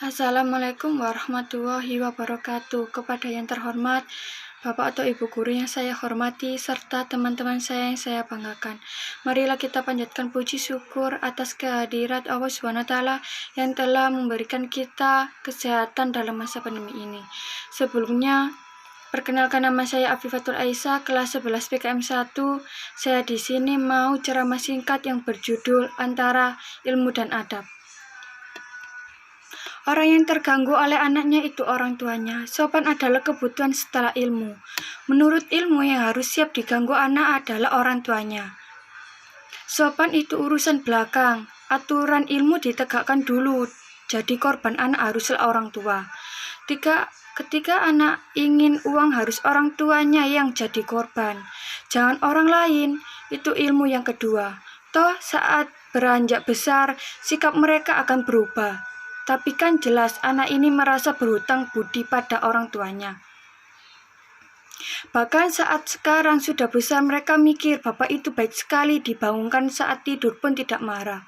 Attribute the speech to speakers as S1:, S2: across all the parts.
S1: Assalamualaikum warahmatullahi wabarakatuh. Kepada yang terhormat Bapak atau Ibu Guru yang saya hormati serta teman-teman saya yang saya banggakan. Marilah kita panjatkan puji syukur atas kehadirat Allah SWT yang telah memberikan kita kesehatan dalam masa pandemi ini. Sebelumnya, perkenalkan, nama saya Afifatul Aisyah, kelas 11 PKM 1. Saya di sini mau ceramah singkat yang berjudul Antara Ilmu dan Adab. Orang yang terganggu oleh anaknya itu orang tuanya. Sopan adalah kebutuhan setelah ilmu. Menurut ilmu, yang harus siap diganggu anak adalah orang tuanya. Sopan itu urusan belakang. Aturan ilmu ditegakkan dulu. Jadi korban anak haruslah orang tua. Ketika anak ingin uang, harus orang tuanya yang jadi korban. Jangan orang lain. Itu ilmu yang kedua. Toh saat beranjak besar, sikap mereka akan berubah. Tapi kan jelas anak ini merasa berhutang budi pada orang tuanya. Bahkan saat sekarang sudah besar, mereka mikir bapak itu baik sekali, dibangunkan saat tidur pun tidak marah.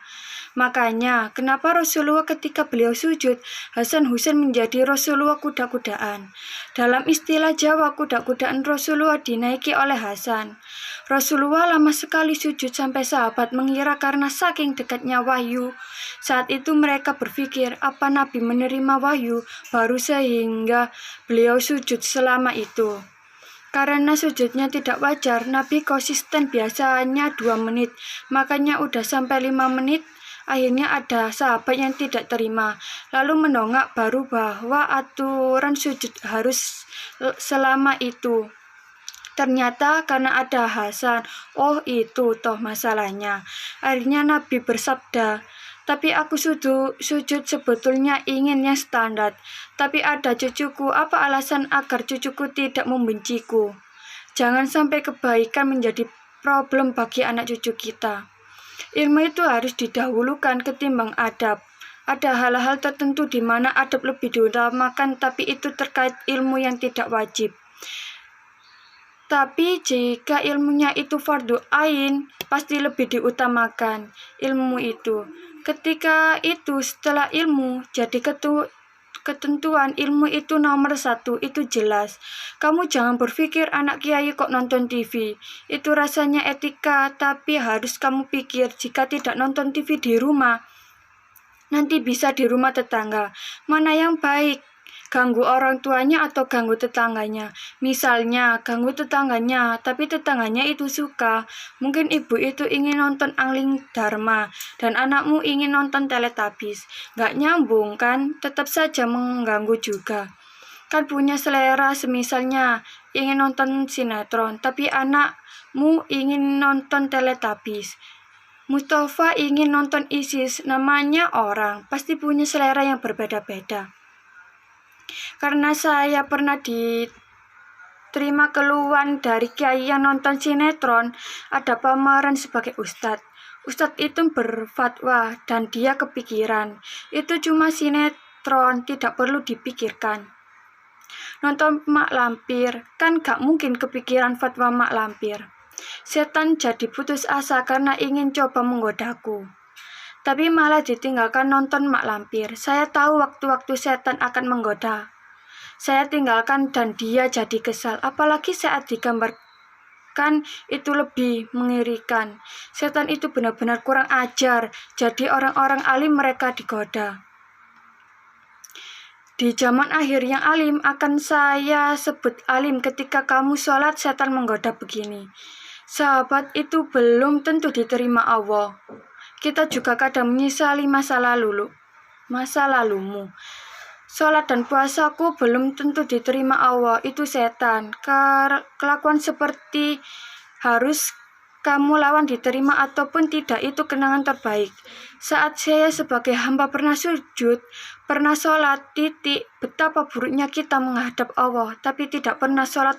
S1: Makanya kenapa Rasulullah ketika beliau sujud, Hasan Husain menjadi Rasulullah kuda-kudaan. Dalam istilah Jawa, kuda-kudaan Rasulullah dinaiki oleh Hasan. Rasulullah lama sekali sujud sampai sahabat mengira karena saking dekatnya wahyu. Saat itu mereka berpikir, apa Nabi menerima wahyu baru sehingga beliau sujud selama itu. Karena sujudnya tidak wajar, Nabi konsisten biasanya 2 menit, makanya udah sampai 5 menit. Akhirnya ada sahabat yang tidak terima, lalu mendongak baru bahwa aturan sujud harus selama itu. Ternyata karena ada Hasan, oh itu toh masalahnya. Akhirnya Nabi bersabda, tapi aku sujud sebetulnya ingin yang standar. Tapi ada cucuku, apa alasan agar cucuku tidak membenciku? Jangan sampai kebaikan menjadi problem bagi anak cucu kita. Ilmu itu harus didahulukan ketimbang adab. Ada hal-hal tertentu di mana adab lebih diutamakan, tapi itu terkait ilmu yang tidak wajib. Tapi jika ilmunya itu fardu ain, pasti lebih diutamakan ilmu itu. Ketika itu setelah ilmu, jadi ketentuan ilmu itu nomor 1, itu jelas. Kamu jangan berpikir anak kiai kok nonton TV. Itu rasanya etika, tapi harus kamu pikir jika tidak nonton TV di rumah, nanti bisa di rumah tetangga. Mana yang baik? Ganggu orang tuanya atau ganggu tetangganya? Misalnya ganggu tetangganya, tapi tetangganya itu suka. Mungkin ibu itu ingin nonton Angling Dharma dan anakmu ingin nonton Teletubbies. Gak nyambung kan? Tetap saja mengganggu juga. Kan punya selera, semisalnya ingin nonton sinetron, tapi anakmu ingin nonton Teletubbies. Mustafa ingin nonton ISIS. Namanya orang, pasti punya selera yang berbeda-beda. Karena saya pernah diterima keluhan dari kiai yang nonton sinetron, ada pameran sebagai ustadz. Ustadz itu berfatwa dan dia kepikiran, itu cuma sinetron, tidak perlu dipikirkan. Nonton Mak Lampir, kan gak mungkin kepikiran fatwa Mak Lampir. Setan jadi putus asa karena ingin coba menggodaku. Tapi malah ditinggalkan nonton Mak Lampir. Saya tahu waktu-waktu setan akan menggoda. Saya tinggalkan dan dia jadi kesal. Apalagi saat digambarkan itu lebih mengerikan. Setan itu benar-benar kurang ajar. Jadi orang-orang alim mereka digoda. Di zaman akhir yang alim akan saya sebut alim. Ketika kamu sholat, setan menggoda begini. Sahabat itu belum tentu diterima Allah. Kita juga kadang menyesali masa lalumu. Sholat dan puasaku belum tentu diterima Allah, itu setan. Kelakuan seperti harus kamu lawan diterima ataupun tidak, itu kenangan terbaik. Saat saya sebagai hamba pernah sujud, pernah sholat, betapa buruknya kita menghadap Allah, tapi tidak pernah sholat.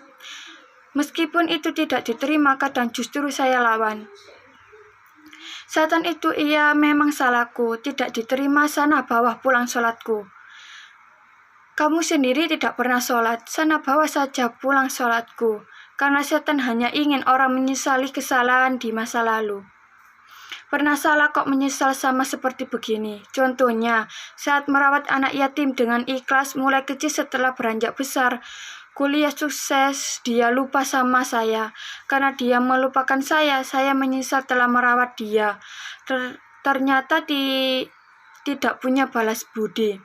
S1: Meskipun itu tidak diterima, kadang justru saya lawan. Setan itu ia memang salahku, tidak diterima, sana bawah pulang sholatku. Kamu sendiri tidak pernah sholat, sana bawa saja pulang sholatku. Karena setan hanya ingin orang menyesali kesalahan di masa lalu. Pernah salah kok menyesal sama seperti begini. Contohnya, saat merawat anak yatim dengan ikhlas mulai kecil setelah beranjak besar. Kuliah sukses, dia lupa sama saya. Karena dia melupakan saya menyesal telah merawat dia. Ternyata tidak punya balas budi.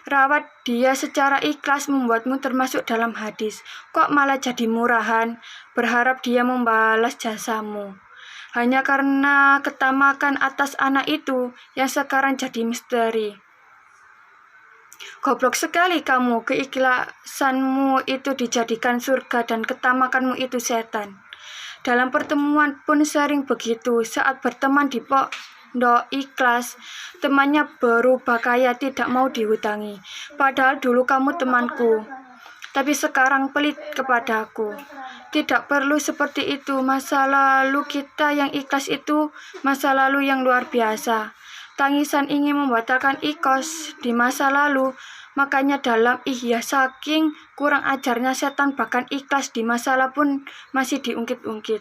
S1: Rawat dia secara ikhlas membuatmu termasuk dalam hadis. Kok malah jadi murahan, berharap dia membalas jasamu. Hanya karena ketamakan atas anak itu yang sekarang jadi misteri. Goblok sekali kamu, keikhlasanmu itu dijadikan surga dan ketamakanmu itu setan. Dalam pertemuan pun sering begitu, saat berteman di pondok ikhlas, temannya berubah kaya tidak mau dihutangi. Padahal dulu kamu temanku, tapi sekarang pelit kepadaku. Tidak perlu seperti itu. Masa lalu kita yang ikhlas itu masa lalu yang luar biasa. Tangisan ingin membatalkan ikhlas di masa lalu. Makanya dalam Ihya saking kurang ajarnya setan bahkan ikhlas di masalah pun masih diungkit-ungkit.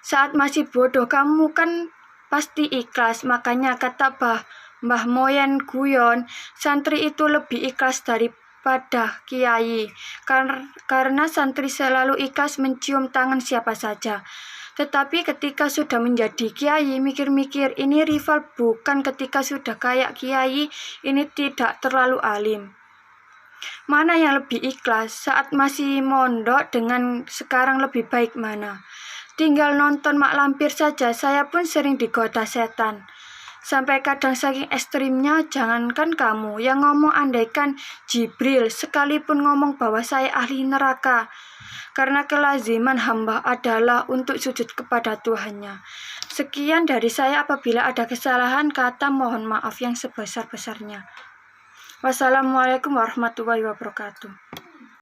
S1: Saat masih bodoh kamu kan pasti ikhlas. Makanya kata Mbah Moyen Guyon, santri itu lebih ikhlas daripada kiai, karena santri selalu ikhlas mencium tangan siapa saja. Tetapi ketika sudah menjadi kiai, mikir-mikir ini rival, bukan ketika sudah kayak kiai, ini tidak terlalu alim. Mana yang lebih ikhlas? Saat masih mondok dengan sekarang lebih baik mana? Tinggal nonton Mak Lampir saja, saya pun sering digoda setan. Sampai kadang saking ekstrimnya, jangankan kamu yang ngomong, andaikan Jibril sekalipun ngomong bahwa saya ahli neraka. Karena kelaziman hamba adalah untuk sujud kepada Tuhannya. Sekian dari saya, apabila ada kesalahan kata mohon maaf yang sebesar-besarnya. Wassalamualaikum warahmatullahi wabarakatuh.